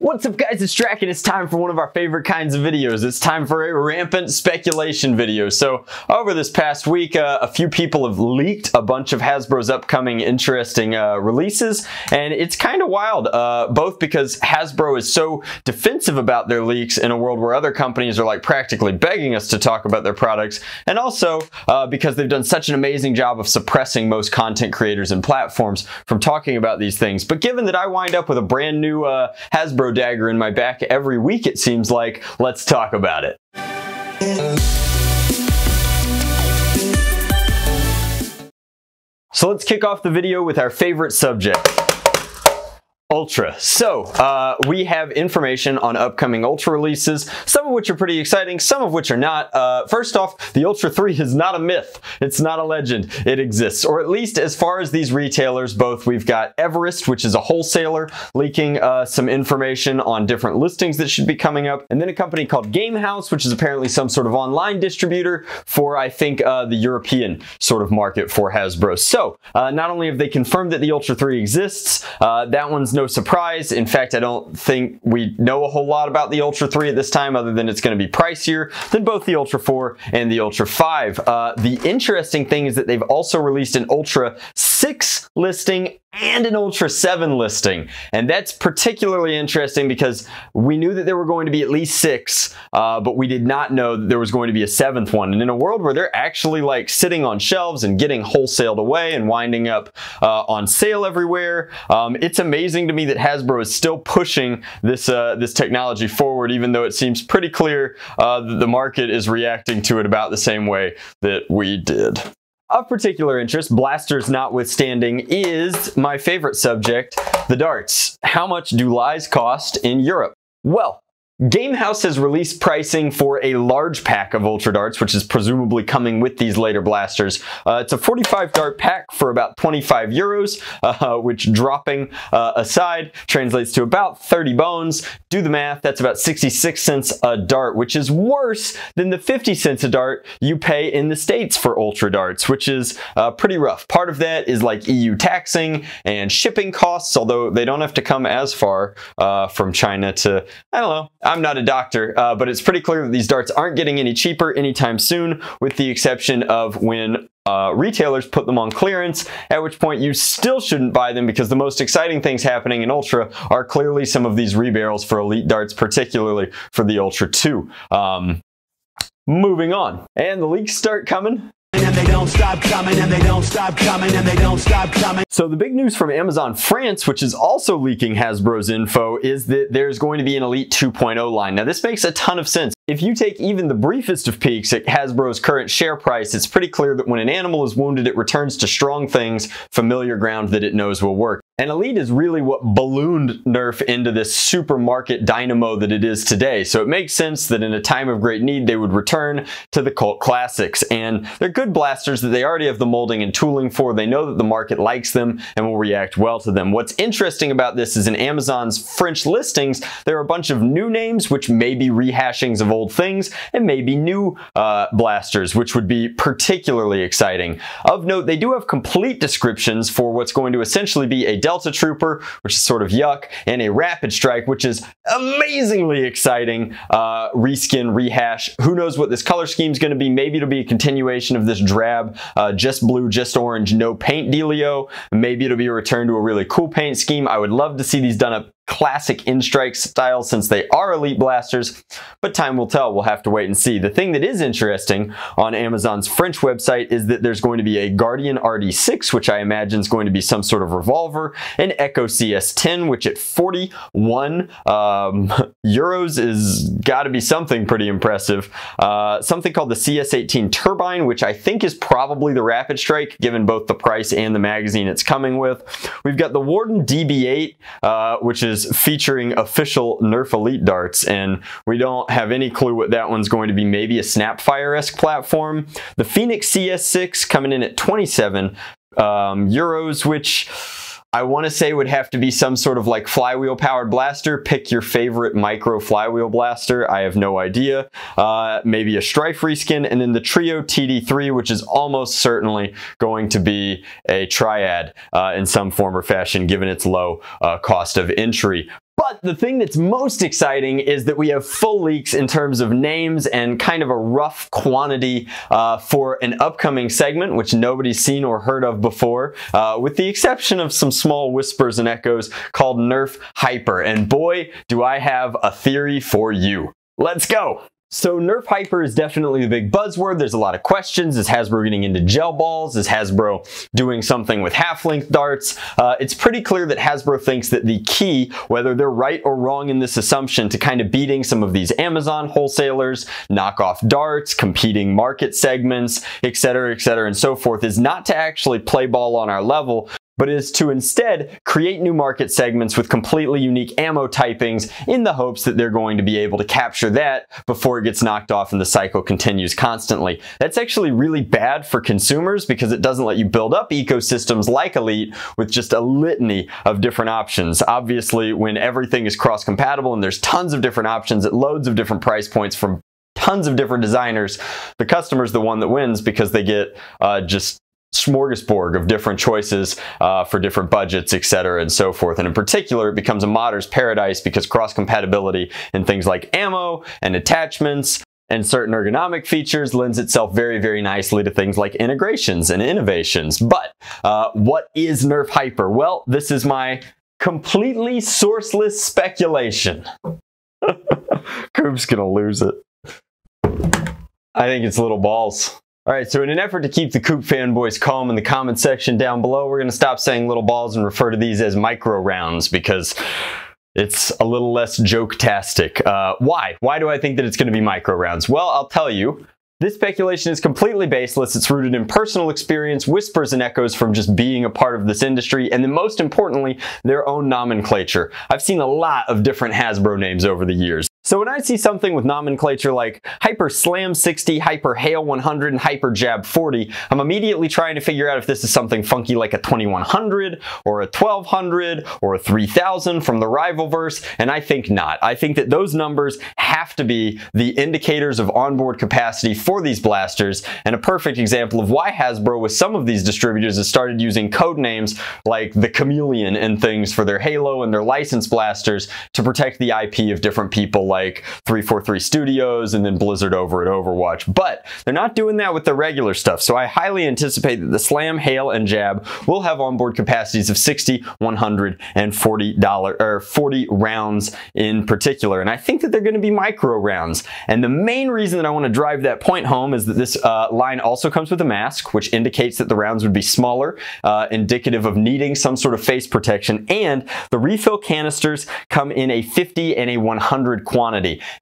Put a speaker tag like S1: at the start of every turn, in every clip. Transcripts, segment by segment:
S1: What's up guys, it's Drac and it's time for one of our favorite kinds of videos. It's time for a rampant speculation video. So over this past week, a few people have leaked a bunch of Hasbro's upcoming interesting releases, and it's kind of wild, both because Hasbro is so defensive about their leaks in a world where other companies are like practically begging us to talk about their products, and also because they've done such an amazing job of suppressing most content creators and platforms from talking about these things. But given that I wind up with a brand new Hasbro dagger in my back every week, it seems like, let's talk about it. So let's kick off the video with our favorite subject, Ultra. So we have information on upcoming Ultra releases, some of which are pretty exciting, some of which are not. First off, the Ultra 3 is not a myth. It's not a legend. It exists, or at least as far as these retailers, both we've got Everest, which is a wholesaler, leaking some information on different listings that should be coming up, and then a company called Game House, which is apparently some sort of online distributor for, I think, the European sort of market for Hasbro. So not only have they confirmed that the Ultra 3 exists, that one's no surprise. In fact, I don't think we know a whole lot about the Ultra 3 at this time, other than it's going to be pricier than both the Ultra 4 and the Ultra 5. The interesting thing is that they've also released an Ultra 6 listing and an Ultra 7 listing, and that's particularly interesting because we knew that there were going to be at least 6, but we did not know that there was going to be a 7th one. And in a world where they're actually like sitting on shelves and getting wholesaled away and winding up on sale everywhere, it's amazing to me that Hasbro is still pushing this this technology forward, even though it seems pretty clear that the market is reacting to it about the same way that we did. Of particular interest, blasters notwithstanding, is my favorite subject, the darts. How much do lies cost in Europe? Well, Game House has released pricing for a large pack of Ultra darts, which is presumably coming with these later blasters. It's a 45 dart pack for about 25 euros, which, dropping aside, translates to about 30 bones. Do the math, that's about 66 cents a dart, which is worse than the 50 cents a dart you pay in the States for Ultra darts, which is pretty rough. Part of that is like EU taxing and shipping costs, although they don't have to come as far from China to, I don't know, I'm not a doctor, but it's pretty clear that these darts aren't getting any cheaper anytime soon, with the exception of when retailers put them on clearance, at which point you still shouldn't buy them, because the most exciting things happening in Ultra are clearly some of these rebarrels for Elite darts, particularly for the Ultra 2. Moving on. And the leaks start coming.
S2: And they don't stop coming, and they don't stop coming, and they don't stop coming.
S1: So the big news from Amazon France, which is also leaking Hasbro's info, is that there's going to be an Elite 2.0 line. Now this makes a ton of sense. If you take even the briefest of peeks at Hasbro's current share price, it's pretty clear that when an animal is wounded, it returns to strong things, familiar ground that it knows will work. And Elite is really what ballooned Nerf into this supermarket dynamo that it is today. So it makes sense that in a time of great need, they would return to the cult classics. And they're good blasters that they already have the molding and tooling for. They know that the market likes them and will react well to them. What's interesting about this is in Amazon's French listings, there are a bunch of new names, which may be rehashings of old things, and maybe new blasters, which would be particularly exciting. Of note, they do have complete descriptions for what's going to essentially be a Delta Trooper, which is sort of yuck, and a Rapid Strike, which is amazingly exciting. Reskin, rehash, who knows what this color scheme is going to be. Maybe it'll be a continuation of this drab, just blue, just orange, no paint dealio. Maybe it'll be a return to a really cool paint scheme. I would love to see these done up classic in-strike style, since they are Elite blasters, but time will tell. We'll have to wait and see. The thing that is interesting on Amazon's French website is that there's going to be a Guardian RD6, which I imagine is going to be some sort of revolver, an Echo CS10, which at 41 euros is got to be something pretty impressive. Something called the CS18 Turbine, which I think is probably the Rapid Strike, given both the price and the magazine it's coming with. We've got the Warden DB8, which is featuring official Nerf Elite darts, and we don't have any clue what that one's going to be. Maybe a Snapfire-esque platform. The Phoenix CS6 coming in at 27 euros, which I want to say would have to be some sort of like flywheel powered blaster. Pick your favorite micro flywheel blaster. I have no idea. Maybe a Strife reskin, and then the Trio TD3, which is almost certainly going to be a triad in some form or fashion, given its low cost of entry. But the thing that's most exciting is that we have full leaks in terms of names and kind of a rough quantity for an upcoming segment, which nobody's seen or heard of before, with the exception of some small whispers and echoes, called Nerf Hyper. And boy, do I have a theory for you. Let's go! So Nerf Hyper is definitely the big buzzword. There's a lot of questions. Is Hasbro getting into gel balls? Is Hasbro doing something with half-length darts? It's pretty clear that Hasbro thinks that the key, whether they're right or wrong in this assumption, to kind of beating some of these Amazon wholesalers, knockoff darts, competing market segments, etc., and so forth, is not to actually play ball on our level, but is to instead create new market segments with completely unique ammo typings in the hopes that they're going to be able to capture that before it gets knocked off and the cycle continues constantly. That's actually really bad for consumers because it doesn't let you build up ecosystems like Elite with just a litany of different options. Obviously, when everything is cross-compatible and there's tons of different options at loads of different price points from tons of different designers, the customer's the one that wins because they get just smorgasbord of different choices for different budgets, etc., and so forth. And in particular, it becomes a modder's paradise because cross-compatibility in things like ammo and attachments and certain ergonomic features lends itself very, very nicely to things like integrations and innovations. But what is Nerf Hyper? Well, this is my completely sourceless speculation. Coop's gonna lose it. I think it's little balls. Alright, so in an effort to keep the Coop fanboys calm in the comment section down below, we're going to stop saying little balls and refer to these as micro rounds because it's a little less joke-tastic. Why? Why do I think that it's going to be micro rounds? Well, I'll tell you. This speculation is completely baseless. It's rooted in personal experience, whispers and echoes from just being a part of this industry, and then most importantly, their own nomenclature. I've seen a lot of different Hasbro names over the years. So when I see something with nomenclature like Hyper Slam 60, Hyper Hail 100, and Hyper Jab 40, I'm immediately trying to figure out if this is something funky like a 2100, or a 1200, or a 3000 from the Rivalverse, and I think not. I think that those numbers have to be the indicators of onboard capacity for these blasters, and a perfect example of why Hasbro with some of these distributors has started using code names like the Chameleon and things for their Halo and their licensed blasters to protect the IP of different people like 343 Studios and then Blizzard over at Overwatch. But they're not doing that with the regular stuff, so I highly anticipate that the Slam, Hail, and Jab will have onboard capacities of 60, 100, and 40 rounds in particular. And I think that they're going to be micro rounds. And the main reason that I want to drive that point home is that this line also comes with a mask, which indicates that the rounds would be smaller, indicative of needing some sort of face protection, and the refill canisters come in a 50 and a 100 quantity.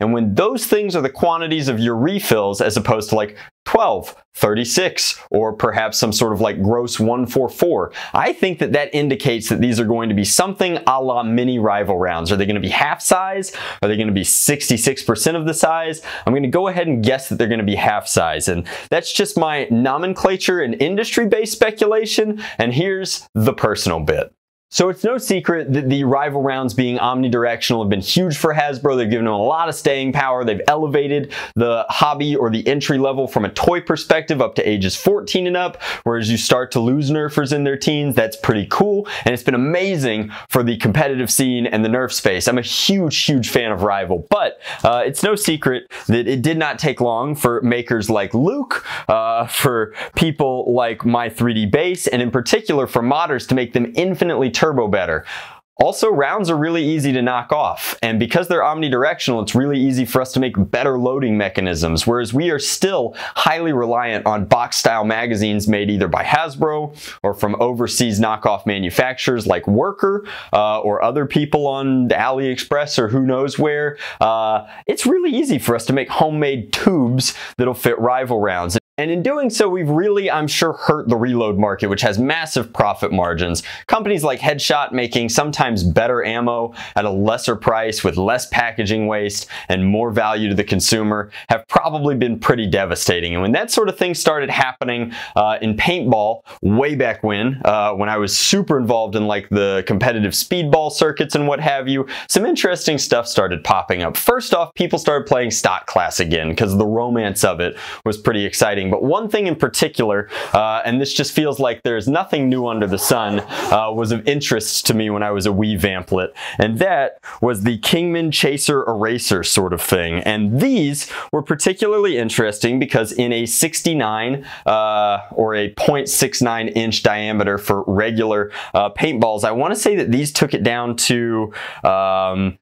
S1: And when those things are the quantities of your refills as opposed to like 12, 36, or perhaps some sort of like gross 144, I think that that indicates that these are going to be something a la mini rival rounds. Are they going to be half size? Are they going to be 66% of the size? I'm going to go ahead and guess that they're going to be half size, and that's just my nomenclature and industry-based speculation, and here's the personal bit. So it's no secret that the rival rounds being omnidirectional have been huge for Hasbro. They've given them a lot of staying power. They've elevated the hobby or the entry level from a toy perspective up to ages 14 and up, whereas you start to lose Nerfers in their teens. That's pretty cool, and it's been amazing for the competitive scene and the Nerf space. I'm a huge fan of Rival, but it's no secret that it did not take long for makers like Luke, for people like My 3D Base, and in particular for modders to make them infinitely turbo better. Also, rounds are really easy to knock off, and because they're omnidirectional, it's really easy for us to make better loading mechanisms, whereas we are still highly reliant on box-style magazines made either by Hasbro or from overseas knockoff manufacturers like Worker or other people on AliExpress or who knows where. It's really easy for us to make homemade tubes that'll fit rival rounds. And in doing so, we've really, I'm sure, hurt the reload market, which has massive profit margins. Companies like Headshot making sometimes better ammo at a lesser price with less packaging waste and more value to the consumer have probably been pretty devastating. And when that sort of thing started happening in paintball way back when I was super involved in like the competitive speedball circuits and what have you, some interesting stuff started popping up. First off, people started playing stock class again because the romance of it was pretty exciting exciting, but one thing in particular, and this just feels like there's nothing new under the sun, was of interest to me when I was a wee vamplet, and that was the Kingman Chaser Eraser sort of thing. And these were particularly interesting because in a 69 or a 0.69 inch diameter for regular paintballs, I want to say that these took it down to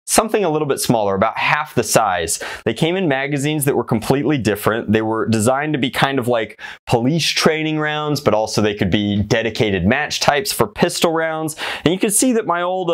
S1: something a little bit smaller, about half the size. They came in magazines that were completely different. They were designed to be kind of like police training rounds, but also they could be dedicated match types for pistol rounds. And you can see that my old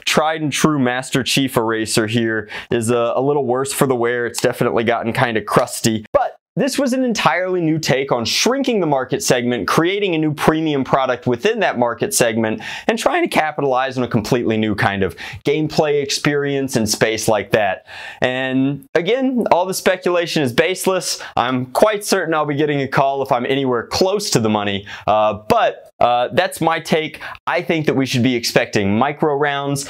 S1: tried and true Master Chief Eraser here is a little worse for the wear. It's definitely gotten kind of crusty, but this was an entirely new take on shrinking the market segment, creating a new premium product within that market segment, and trying to capitalize on a completely new kind of gameplay experience and space like that. And again, all the speculation is baseless. I'm quite certain I'll be getting a call if I'm anywhere close to the money, but that's my take. I think that we should be expecting micro rounds.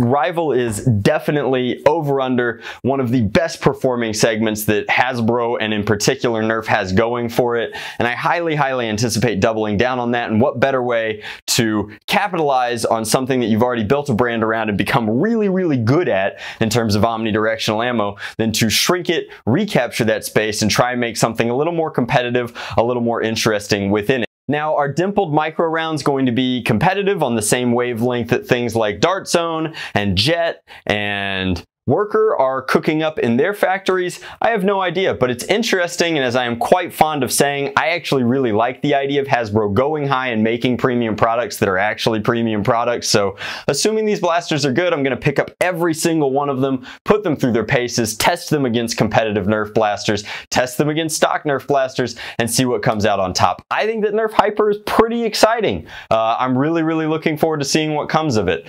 S1: Rival is definitely over under one of the best performing segments that Hasbro and in particular Nerf has going for it, and I highly anticipate doubling down on that. And what better way to capitalize on something that you've already built a brand around and become really good at in terms of omnidirectional ammo than to shrink it, recapture that space, and try and make something a little more competitive, a little more interesting within it. Now, are dimpled micro rounds going to be competitive on the same wavelength that things like Dart Zone and Jet and Worker are cooking up in their factories? I have no idea, but it's interesting, and as I am quite fond of saying, I actually really like the idea of Hasbro going high and making premium products that are actually premium products. So assuming these blasters are good, I'm going to pick up every single one of them, put them through their paces, test them against competitive Nerf blasters, test them against stock Nerf blasters, and see what comes out on top. I think that Nerf Hyper is pretty exciting. I'm really looking forward to seeing what comes of it.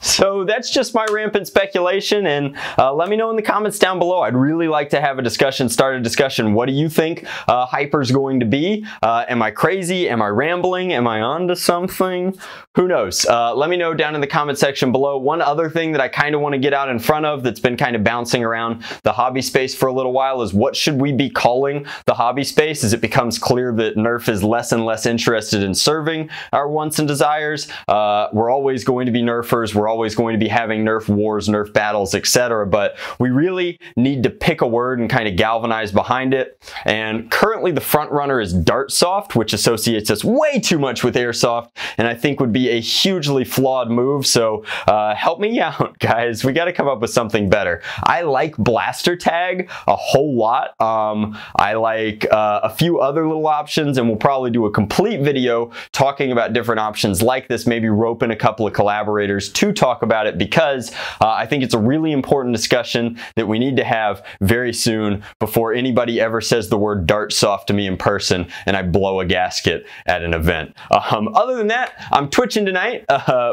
S1: So that's just my rampant speculation, and let me know in the comments down below. I'd really like to have a discussion, start a discussion. What do you think Hyper's going to be? Am I crazy? Am I rambling? Am I onto something? Who knows? Let me know down in the comment section below. One other thing that I kind of want to get out in front of that's been kind of bouncing around the hobby space for a little while is what should we be calling the hobby space as it becomes clear that Nerf is less and less interested in serving our wants and desires. We're always going to be Nerfers. We're always going to be having Nerf wars, Nerf battles, etc. But we really need to pick a word and kind of galvanize behind it. And currently the front runner is Dartsoft, which associates us way too much with Airsoft, and I think would be a hugely flawed move. So help me out, guys. We got to come up with something better. I like Blaster Tag a whole lot. I like a few other little options, and we'll probably do a complete video talking about different options like this, maybe rope in a couple of collaborators to talk about it, because I think it's a really important discussion that we need to have very soon before anybody ever says the word Dartsoft to me in person and I blow a gasket at an event. Other than that, I'm twitching tonight,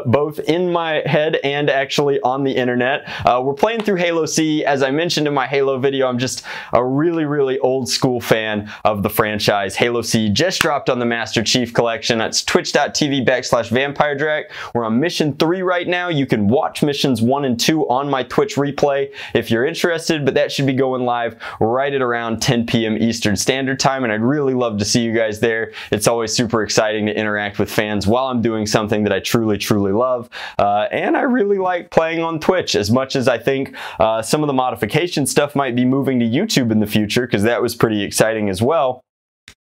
S1: both in my head and actually on the internet. We're playing through Halo C. As I mentioned in my Halo video, I'm just a really old school fan of the franchise. Halo C just dropped on the Master Chief Collection. That's twitch.tv/VampireDrac. We're on mission 3 right now. You can watch missions 1 and 2 on my Twitch replay if you're interested, but that should be going live right at around 10 p.m. Eastern Standard Time, and I'd really love to see you guys there. It's always super exciting to interact with fans while I'm doing something that I truly love, and I really like playing on Twitch as much as I think some of the modification stuff might be moving to YouTube in the future, because that was pretty exciting as well.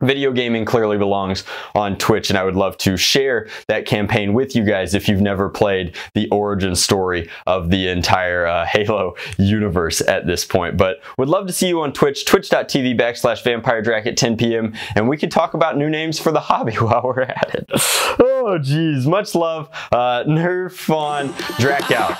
S1: Video gaming clearly belongs on Twitch, and I would love to share that campaign with you guys if you've never played the origin story of the entire Halo universe at this point. But would love to see you on Twitch, twitch.tv/VampireDrac at 10 p.m. and we can talk about new names for the hobby while we're at it. Oh geez, much love. Nerf on, Drac out.